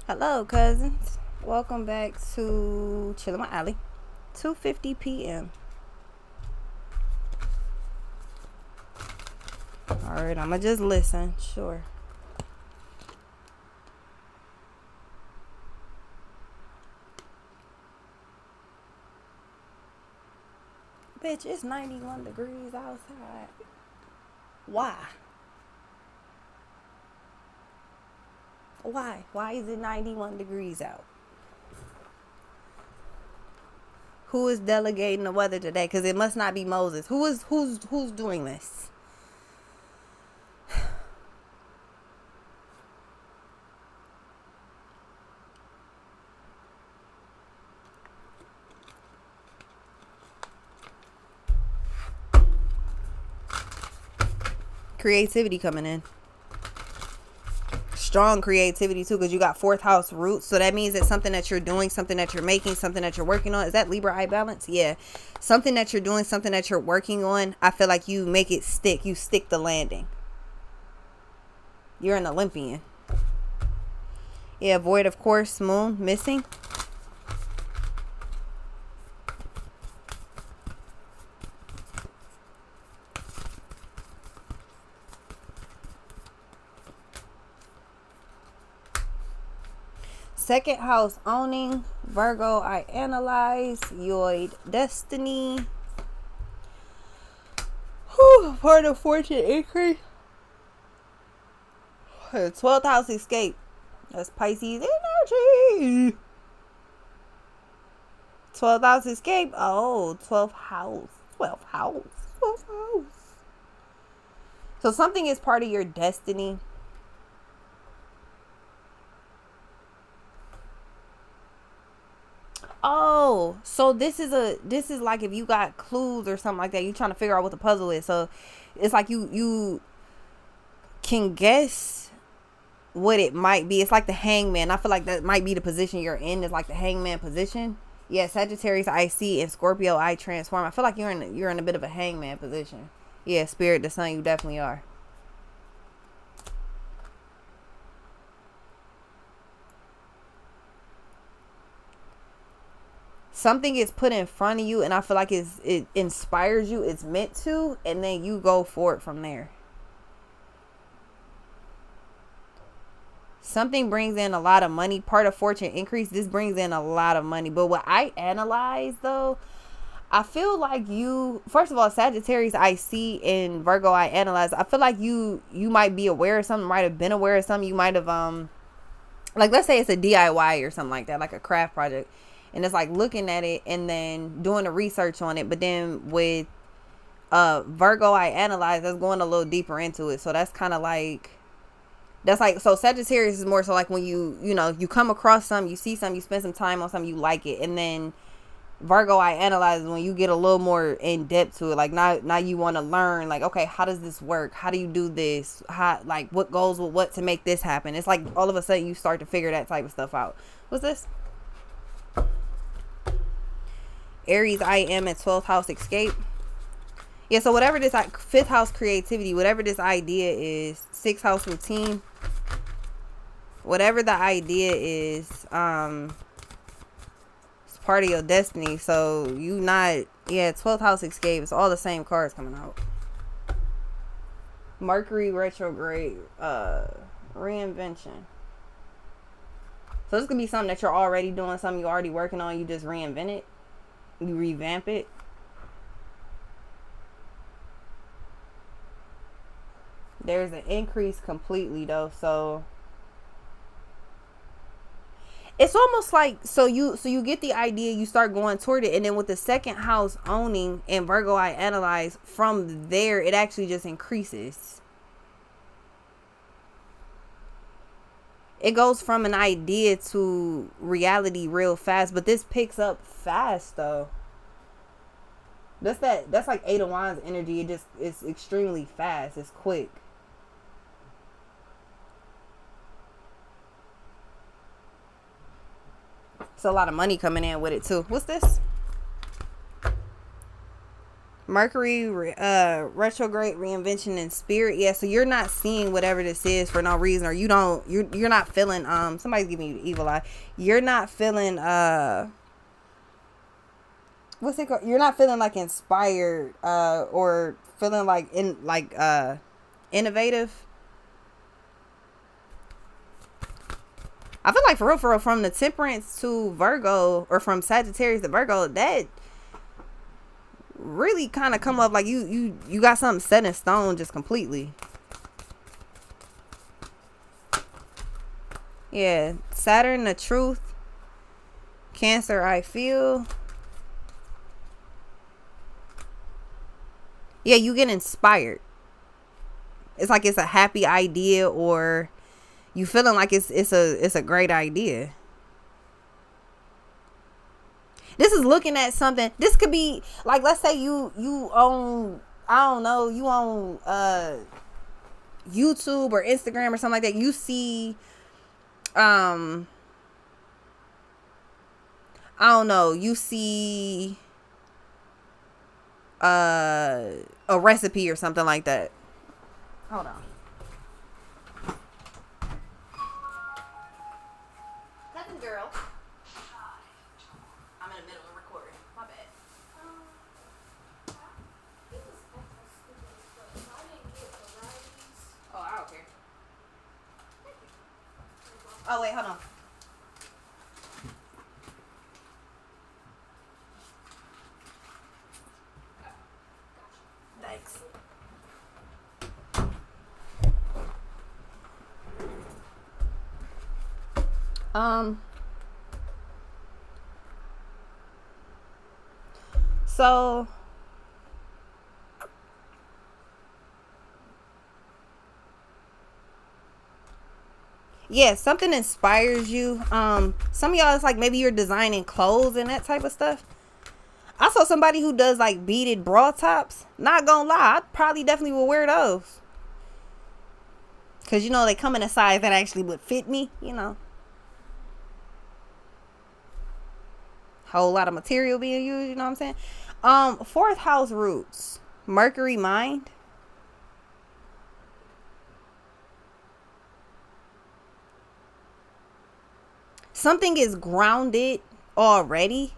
Hello, cousins. Welcome back to Chillin' with Allie. 2:50 p.m. All right, I'ma just listen. Sure. Bitch, it's 91 degrees outside. Why? Why? Why is it 91 degrees out? Who is delegating the weather today? Because it must not be Moses. Who's doing this? Creativity coming in. Strong creativity too, because you got fourth house roots, so that means it's something that you're doing, something that you're making, something that you're working on. Is that Libra eye balance? Yeah, something that you're doing, something that you're working on. I feel like you make it stick. You stick the landing. You're an Olympian. Yeah, void of course, moon missing. Second house owning, Virgo, I analyze, Yoid, destiny. Whew, part of fortune increase. 12th house escape. That's Pisces energy. 12th house escape. Oh, 12th house. 12th house. 12th house. So something is part of your destiny. Oh, so this is like if you got clues or something like that, you trying to figure out what the puzzle is. So it's like you can guess what it might be. It's like the hangman. I feel like that might be the position you're in, is like the hangman position. Yeah, Sagittarius I see and Scorpio I transform. I feel like you're in a bit of a hangman position. Yeah, spirit, the sun, you definitely are. Something is put in front of you, and I feel like it inspires you. It's meant to, and then you go for it from there. Something brings in a lot of money. Part of fortune increase. This brings in a lot of money. But what I analyze though, I feel like you, first of all, Sagittarius I see in Virgo I analyze. I feel like you might be aware of something, might have been aware of something. You might have like, let's say it's a DIY or something like that, like a craft project. And it's like looking at it and then doing the research on it. But then with Virgo I analyze, that's going a little deeper into it. So that's kind of like, that's like, so Sagittarius is more so like when you come across something, you see something, you spend some time on something, you like it. And then Virgo I analyze when you get a little more in depth to it. Like now you want to learn, like, okay, how does this work? How do you do this? How, like, what goes with what to make this happen? It's like all of a sudden you start to figure that type of stuff out. What's this? Aries I am at 12th house escape. Yeah, so whatever this, like, 5th house creativity, whatever this idea is, 6th house routine, whatever the idea is, it's part of your destiny. So you not, yeah, 12th house escape. It's all the same cards coming out. Mercury retrograde, reinvention. So this could be something that you're already doing, something you're already working on. You just reinvent it, you revamp it. There's an increase completely though, so it's almost like, so you get the idea, you start going toward it, and then with the second house owning and Virgo I analyze, from there it actually just increases. It goes from an idea to reality real fast, but this picks up fast though. That's like Eight of Wands energy. It's extremely fast. It's quick. It's a lot of money coming in with it too. What's this? Mercury, retrograde, reinvention, and spirit. Yeah, so you're not seeing whatever this is for no reason, or you're not feeling. Somebody's giving you the evil eye. You're not feeling. What's it called? You're not feeling like inspired, or feeling like innovative. I feel like for real, from the Temperance to Virgo, or from Sagittarius to Virgo, that really kind of come up like you got something set in stone just completely. Yeah, Saturn, the truth. Cancer, I feel. Yeah, you get inspired. It's like it's a happy idea, or you feeling like it's a great idea. This is looking at something. This could be like, let's say you own, I don't know, you own YouTube or Instagram or something like that. You see I don't know, you see a recipe or something like that. Hold on. Nothing, girl. I'm in the middle of recording. My bad. Oh, I don't care. Oh, wait, hold on. Thanks. So yeah, something inspires you. Some of y'all, it's like maybe you're designing clothes and that type of stuff. I saw somebody who does like beaded bra tops. Not gonna lie, I probably definitely would wear those, cause you know they come in a size that actually would fit me. You know, whole lot of material being used. You know what I'm saying? Fourth house roots, Mercury, mind. Something is grounded already.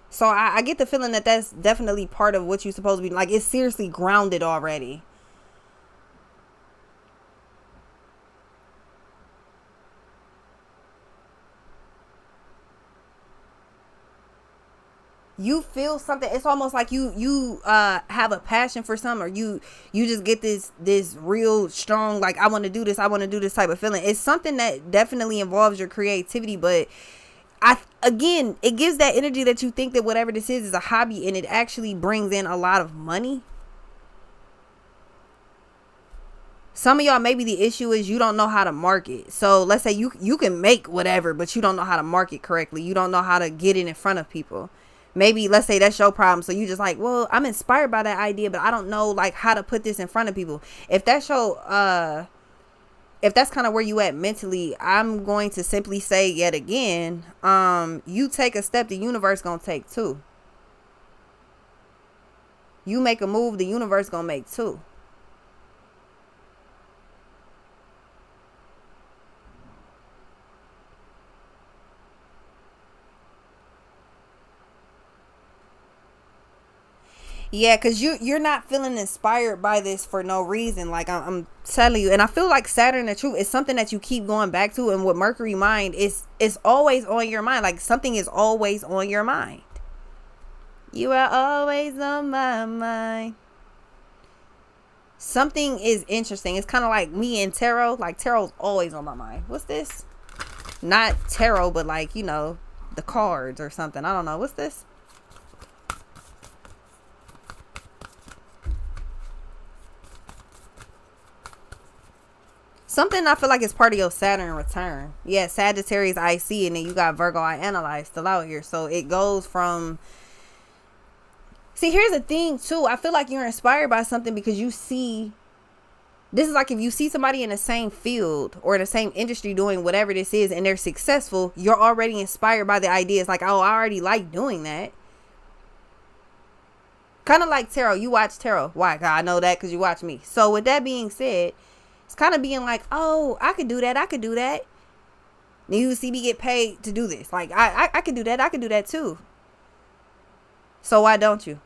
So I get the feeling that that's definitely part of what you're supposed to be like. It's seriously grounded already. You feel something. It's almost like you have a passion for something, or you just get this real strong, like, I want to do this, I want to do this type of feeling. It's something that definitely involves your creativity, but again, it gives that energy that you think that whatever this is a hobby, and it actually brings in a lot of money. Some of y'all, maybe the issue is you don't know how to market. So let's say you can make whatever, but you don't know how to market correctly. You don't know how to get it in front of people. Maybe let's say that's your problem. So you just like, well, I'm inspired by that idea, but I don't know like how to put this in front of people. If that's your if that's kind of where you at mentally, I'm going to simply say yet again, you take a step, the universe gonna take two. You make a move, the universe gonna make two. Yeah, because you're not feeling inspired by this for no reason. Like I'm telling you, and I feel like Saturn, the truth, is something that you keep going back to, and with Mercury, mind, it's always on your mind. Like something is always on your mind. You are always on my mind. Something is interesting. It's kind of like me and tarot. Like tarot's always on my mind. What's this? Not tarot, but like, you know, the cards or something. I don't know. What's this? Something I feel like is part of your Saturn return. Yeah, Sagittarius I see, and then you got Virgo I analyze still out here. So it goes from... See, here's the thing too. I feel like you're inspired by something because you see... This is like if you see somebody in the same field or in the same industry doing whatever this is and they're successful, you're already inspired by the idea. It's like, oh, I already like doing that. Kind of like tarot. You watch tarot. Why? God, I know that because you watch me. So with that being said, it's kind of being like, oh, I could do that. I could do that. And you see me get paid to do this. Like, I could do that. I could do that too. So why don't you?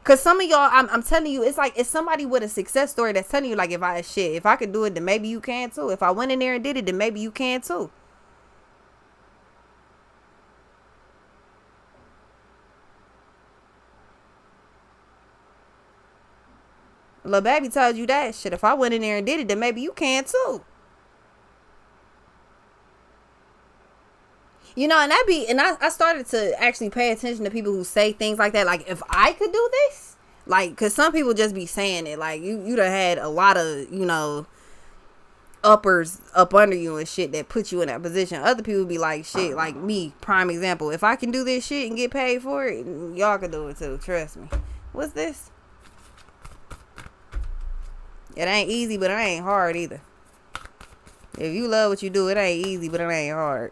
Because some of y'all, I'm telling you, it's like, it's somebody with a success story that's telling you, like, if I could do it, then maybe you can too. If I went in there and did it, then maybe you can too. Lil Baby told you that shit. If I went in there and did it, then maybe you can too. You know, and I started to actually pay attention to people who say things like that. Like, if I could do this, like, because some people just be saying it. Like, you done had a lot of, you know, uppers up under you and shit that put you in that position. Other people be like, shit, like me, prime example. If I can do this shit and get paid for it, y'all can do it too. Trust me. What's this? It ain't easy, but it ain't hard either. If you love what you do, it ain't easy, but it ain't hard.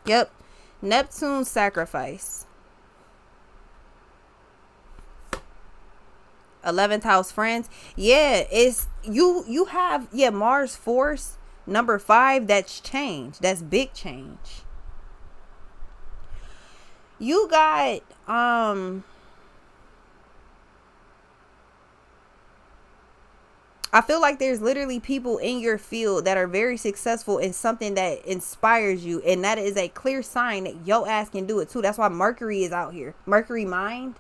Yep. Neptune sacrifice. 11th house friends. Yeah, it's you have Mars force number 5. That's change. That's big change. You got I feel like there's literally people in your field that are very successful in something that inspires you, and that is a clear sign that your ass can do it too. That's why Mercury is out here. Mercury mind,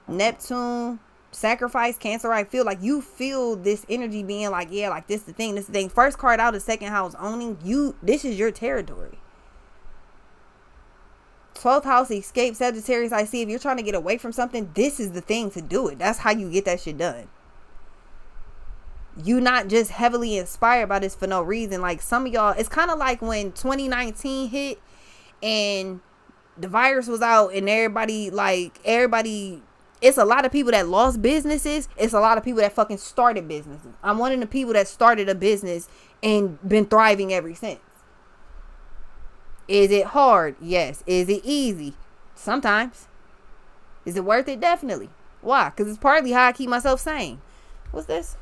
Neptune, sacrifice, Cancer. I feel like you feel this energy being like, yeah, like this the thing. First card out is second house owning. This is your territory. 12th house escape, Sagittarius. I see if you're trying to get away from something, this is the thing to do it. That's how you get that shit done. You not just heavily inspired by this for no reason. Like some of y'all, it's kind of like when 2019 hit and the virus was out and everybody, it's a lot of people that lost businesses. It's a lot of people that fucking started businesses. I'm one of the people that started a business and been thriving ever since. Is it hard? Yes. Is it easy? Sometimes. Is it worth it? Definitely. Why? Because it's partly how I keep myself sane. What's this?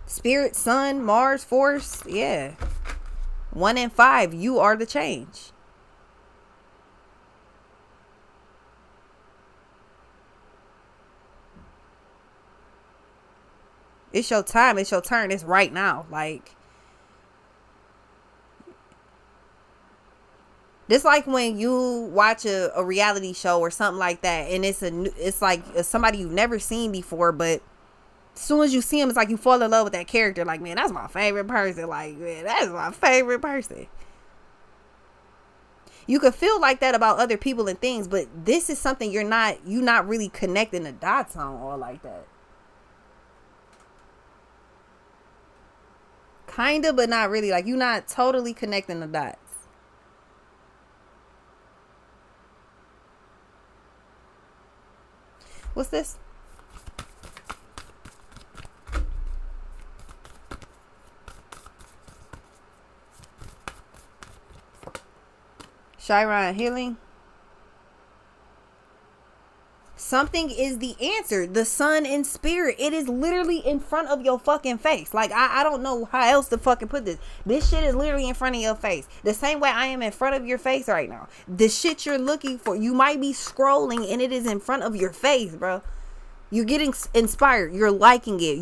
Spirit, Sun, Mars, Force. Yeah. 1 and 5. You are the change. It's your time. It's your turn. It's right now. Like, this like when you watch a reality show or something like that, and it's like somebody you've never seen before, but as soon as you see him, it's like you fall in love with that character. Like, man, that's my favorite person. Like, man, that's my favorite person. You could feel like that about other people and things, but this is something you're not really connecting the dots on or like that. Kinda, but not really. Like, you're not totally connecting the dots. What's this? Chiron healing. Something is the answer. The sun in spirit. It is literally in front of your fucking face. Like, I don't know how else to fucking put this. This shit is literally in front of your face. The same way I am in front of your face right now. The shit you're looking for. You might be scrolling and it is in front of your face, bro. You're getting inspired. You're liking it.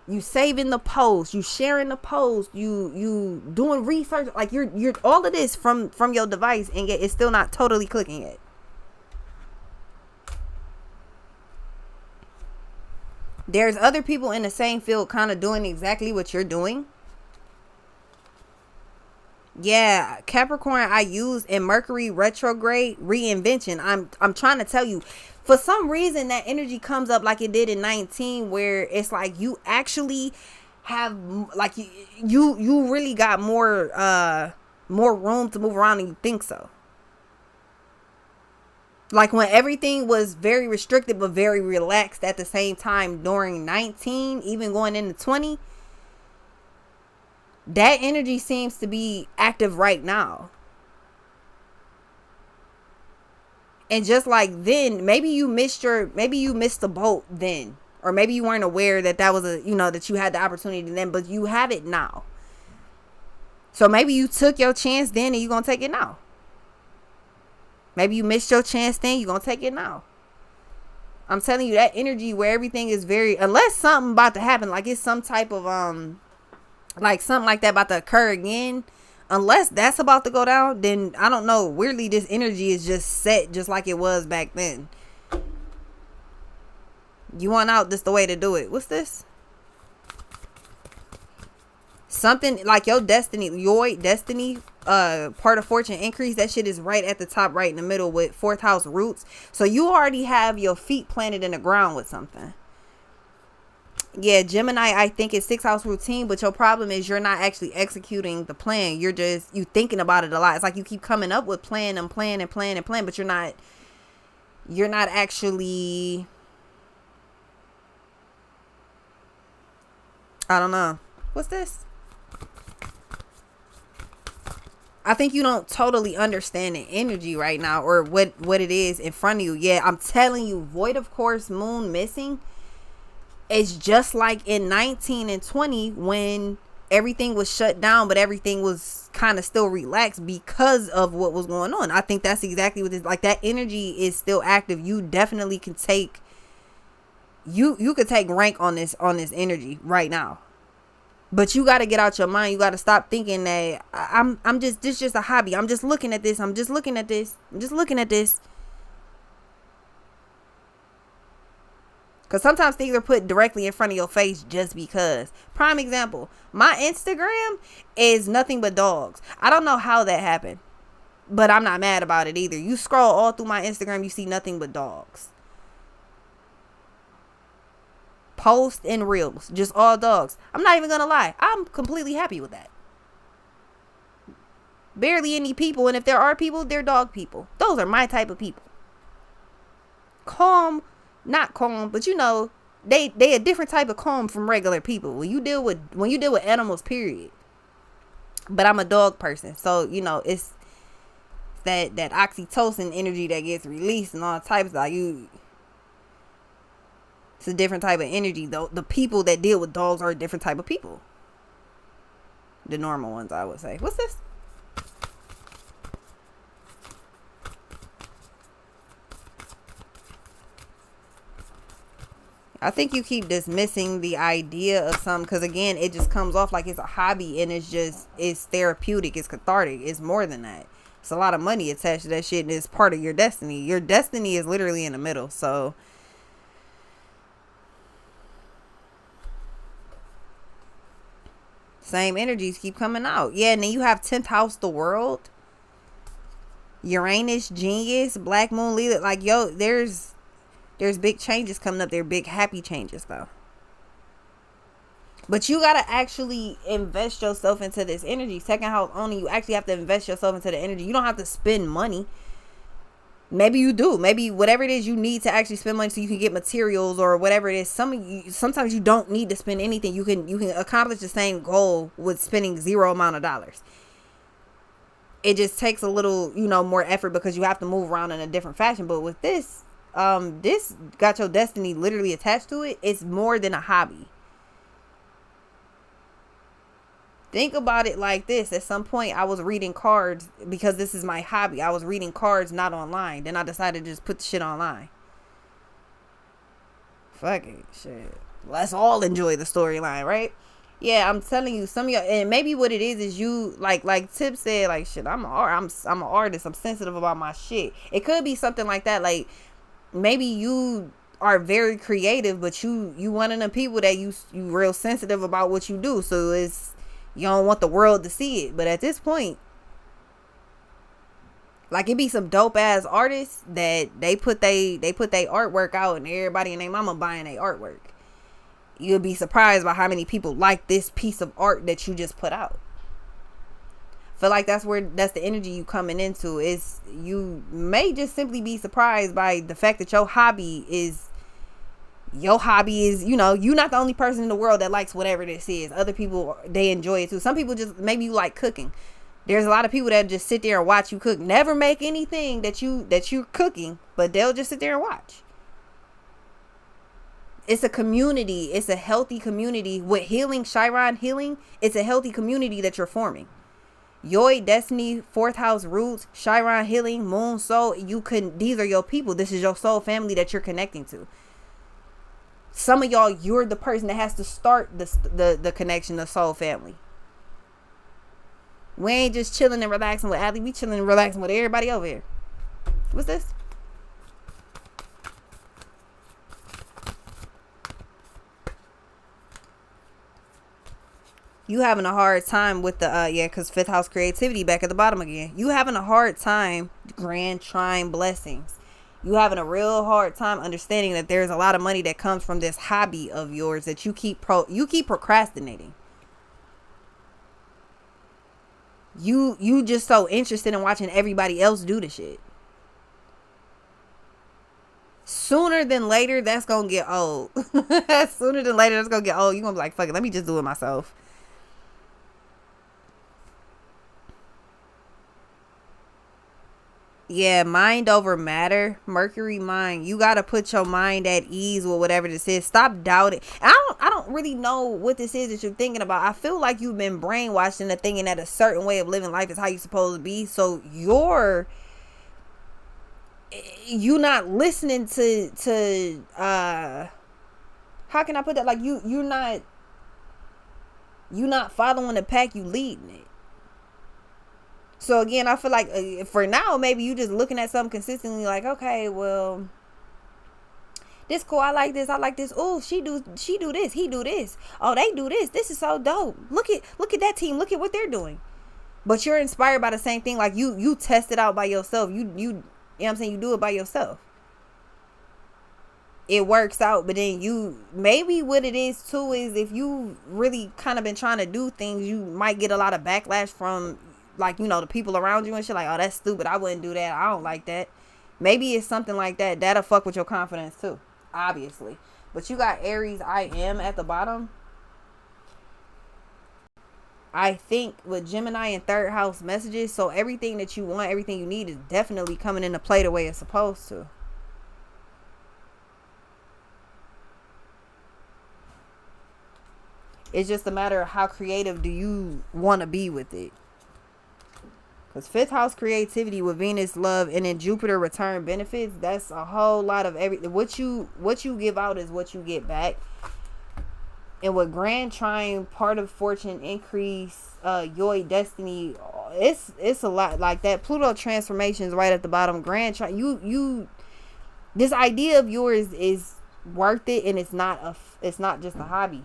You saving the post, you sharing the post, you doing research, like you're all of this from your device, and yet it's still not totally clicking it. There's other people in the same field kind of doing exactly what you're doing. Yeah, Capricorn, I use in Mercury retrograde reinvention. I'm trying to tell you, for some reason that energy comes up like it did in 19, where it's like you actually have like you really got more room to move around than you think so. Like when everything was very restricted but very relaxed at the same time during 19, even going into 20, that energy seems to be active right now. And just like then, maybe you missed the boat then. Or maybe you weren't aware that was that you had the opportunity then, but you have it now. So maybe you took your chance then and you're going to take it now. Maybe you missed your chance then, you're going to take it now. I'm telling you, that energy where everything is very, unless something about to happen, like it's some type of, like something like that about to occur again, unless that's about to go down, then I don't know. Weirdly, this energy is just set just like it was back then. You want out, this the way to do it. What's this? Something like your destiny part of fortune increase. That shit is right at the top, right in the middle with 4th house roots. So you already have your feet planted in the ground with something. Yeah, Gemini, I think it's 6th house routine, but your problem is you're not actually executing the plan. You're just, you thinking about it a lot. It's like you keep coming up with plan, but you're not actually, I don't know. What's this? I think you don't totally understand the energy right now, or what it is in front of you. Yeah, I'm telling you, void of course, moon missing. It's just like in 19 and 20 when everything was shut down, but everything was kind of still relaxed because of what was going on. I think that's exactly what this, like that energy is still active. You definitely can take, you could take rank on this energy right now. But you got to get out your mind. You got to stop thinking that this is just a hobby. I'm just looking at this. Because sometimes things are put directly in front of your face just because. Prime example, my Instagram is nothing but dogs. I don't know how that happened, but I'm not mad about it either. You scroll all through my Instagram, you see nothing but dogs. Posts and reels, just all dogs. I'm not even gonna lie, I'm completely happy with that. Barely any people, and if there are people, they're dog people. Those are my type of people. Calm, not calm, but they a different type of calm from regular people. When you deal with animals, period. But I'm a dog person, so it's that oxytocin energy that gets released and all types of it's a different type of energy, though. The people that deal with dogs are a different type of people. The normal ones, I would say. What's this? I think you keep dismissing the idea of something because, again, it just comes off like it's a hobby and it's therapeutic, it's cathartic. It's more than that. It's a lot of money attached to that shit and it's part of your destiny. Your destiny is literally in the middle, so... Same energies keep coming out. Yeah, and then you have 10th house, the world. Uranus, genius, black moon, Lilith. Like, there's big changes coming up there. Big happy changes, though. But you got to actually invest yourself into this energy. 2nd house only, you actually have to invest yourself into the energy. You don't have to spend money. Maybe you do. Maybe whatever it is you need to actually spend money so you can get materials or whatever it is. Sometimes you don't need to spend anything. You can accomplish the same goal with spending zero amount of dollars. It just takes a little, more effort because you have to move around in a different fashion. But with this got your destiny literally attached to it. It's more than a hobby. Think about it like this. At some point, I was reading cards because this is my hobby. I was reading cards not online. Then I decided to just put the shit online. Fuck it. Shit. Let's all enjoy the storyline, right? Yeah, I'm telling you, some of y'all, and maybe what it is you, like Tip said, like, shit, I'm an artist. I'm sensitive about my shit. It could be something like that. Like, maybe you are very creative, but you one of the people that you real sensitive about what you do. So you don't want the world to see it. But at this point, like, it be some dope ass artists that they put they artwork out and everybody and their mama buying their artwork. You'll be surprised by how many people like this piece of art that you just put out. Feel like that's the energy you coming into. Is you may just simply be surprised by the fact that your hobby is, you know, you're not the only person in the world that likes whatever this is. Other people, they enjoy it too. Some people just, maybe you like cooking. There's a lot of people that just sit there and watch you cook, never make anything that you're cooking, but they'll just sit there and watch. It's a community. It's a healthy community with healing. Chiron healing. It's a healthy community that you're forming. Yoi, Destiny, fourth house roots, Chiron healing, moon, soul. These are your people. This is your soul family that you're connecting to. Some of y'all, you're the person that has to start the connection of soul family. We ain't just chilling and relaxing with Adley. We chilling and relaxing with everybody over here. What's this? You having a hard time with the because fifth house creativity back at the bottom again. You having a hard time, grand trine blessings. You having a real hard time understanding that there's a lot of money that comes from this hobby of yours that you keep procrastinating. You just so interested in watching everybody else do the shit. Sooner than later, that's gonna get old. Sooner than later, that's gonna get old. You're gonna be like, fuck it, let me just do it myself. Yeah, mind over matter. Mercury mind. You gotta put your mind at ease with whatever this is. Stop doubting. And I don't really know what this is that you're thinking about. I feel like you've been brainwashed into thinking that a certain way of living life is how you're supposed to be. So you not listening to how can I put that? Like you're not following the pack, you leading it. So again, I feel like for now, maybe you just looking at something consistently like, okay, well, this cool. I like this. Oh, she do this. He do this. Oh, they do this. This is so dope. Look at that team. Look at what they're doing. But you're inspired by the same thing. Like you test it out by yourself. You know what I'm saying? You do it by yourself. It works out, but then maybe what it is too is if you really kind of been trying to do things, you might get a lot of backlash from, like, you know, the people around you and shit, like, oh, that's stupid, I wouldn't do that, I don't like that. Maybe it's something like that. That'll fuck with your confidence too, obviously. But you got Aries I am at the bottom. I think with Gemini and third house messages, so everything that you want, everything you need is definitely coming into play the way it's supposed to. It's just a matter of how creative do you want to be with it. Because fifth house creativity with Venus love and then Jupiter return benefits, that's a whole lot of everything. What you give out is what you get back. And with grand trine, part of fortune increase, Yoi destiny, it's a lot like that. Pluto transformations right at the bottom. Grand trine, you this idea of yours is worth it, and it's not just a hobby.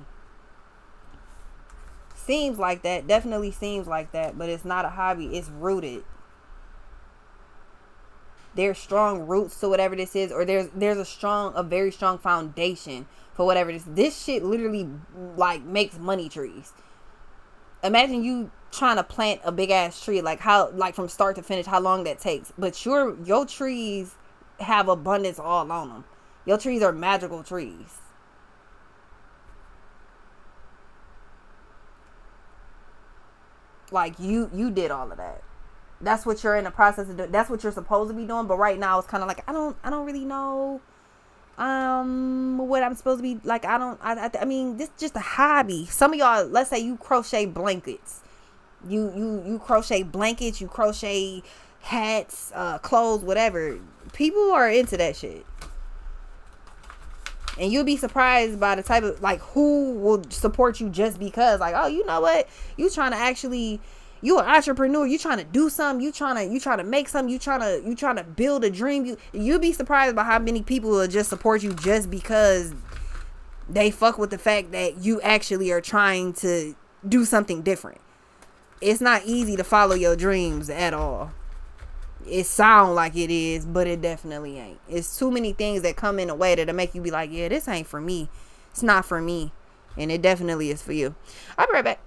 Seems like that, definitely seems like that, but it's not a hobby. It's rooted. There's strong roots to whatever this is, or there's a very strong foundation for whatever this shit literally like makes money trees. Imagine you trying to plant a big ass tree, like from start to finish, how long that takes. But your trees have abundance all on them. Your trees are magical trees. Like you did all of that. That's what you're in the process of doing. That's what you're supposed to be doing. But right now it's kind of like I don't really know what I'm supposed to be like. I mean, this is just a hobby. Some of y'all, let's say you crochet blankets. You crochet blankets, you crochet hats, clothes, whatever. People are into that shit. And you'll be surprised by the type of, like, who will support you just because, like, oh, you know what? You trying to actually, you an entrepreneur. You trying to do something. You trying to make something. You trying to build a dream. You'll be surprised by how many people will just support you just because they fuck with the fact that you actually are trying to do something different. It's not easy to follow your dreams at all. It sound like it is, but it definitely ain't. It's too many things that come in a way that'll make you be like, yeah, this ain't for me. It's not for me. And it definitely is for you. I'll be right back.